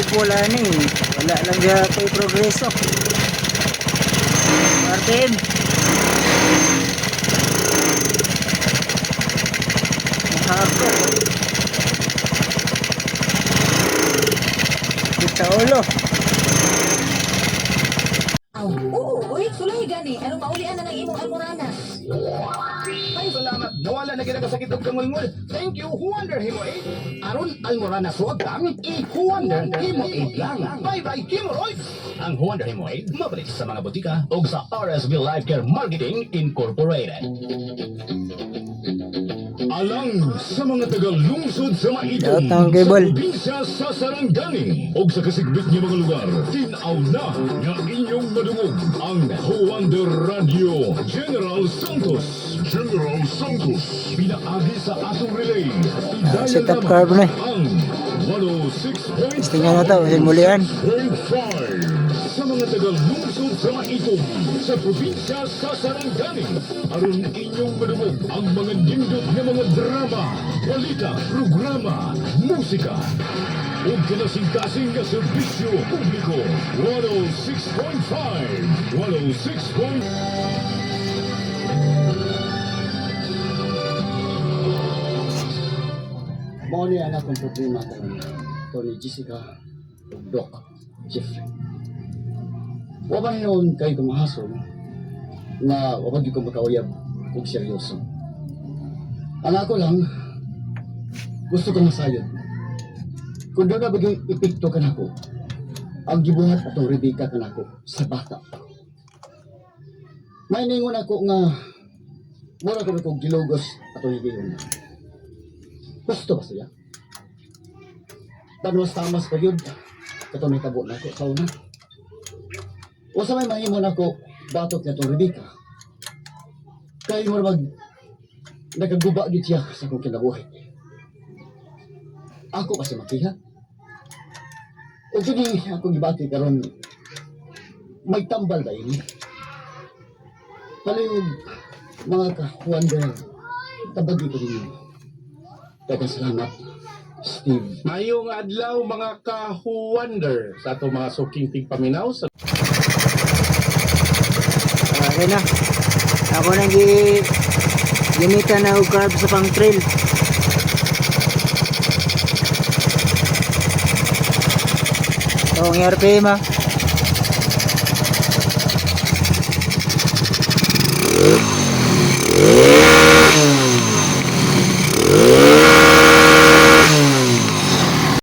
pula ni. Wala lang siya ito progreso. Martin. Mahako. Kita ulo. Oo, uy, sulay gani. Anong maulian na ng imong almoranas? Ay, salamat. Nawala na kinakasakit og kangulngol. Thank you, Wonder Hemorrhoid. Aron almorana suwag kang i-Wonder Hemorrhoid lang. Bye-bye, Hemorrhoid! Ang Wonder Hemorrhoid, mabalik sa mga butika o sa RSB Life Care Marketing Incorporated. Alang sa mga taga-lungsod sa Maitom, Shout out kay sa Bol. probinsya sa Sarangani, o sa kasigbit niya mga lugar, tinaw na nga inyong madungog ang Wonder Radio General Santos. General Santos, pinaagi sa atong relay. Set up curve na. Ang 106.5 Tingnan na to, simulian. sa mga taga-lungsod sa Maitom, sa probinsya sa Sarangani, aron inyong madungog ang mga nindot na mga drama, balita, programa, musika, o kanasing-kasing na serbisyo publiko. 106.5 Mao ni anak kong problema karon. Tony Jessica ug Doc Jeffrey. Wa ba noon kay kumahasol na wa ba gyud ko makauyab ug seryoso. Ang ako lang gusto ko masayod. Kung doon na bagyong epekto ka nako, ang gibuhat atong Rebecca ka nako sa bata. May ningon ako nga mura ko na kong gilogos atong higiyon. Gusto ba siya? Tamas pa yun. Katong may tabo na ako sa una. O sa may mahimo na ako, batok na itong Rebecca. Kaya mo mag nagaguba git siya sa akong kinabuhi. Ako kasi makiha. O kini ako gibati karon may tambal ba ini? Palihog mga ka-wonder tabagi ko ninyo. Daghang salamat, Steve. Mayong adlaw mga ka-wonder sa ato mga suking tigpaminaw sa Okay na. Ako nang ginita na og carb sa pang trail. So, ang RPM ha.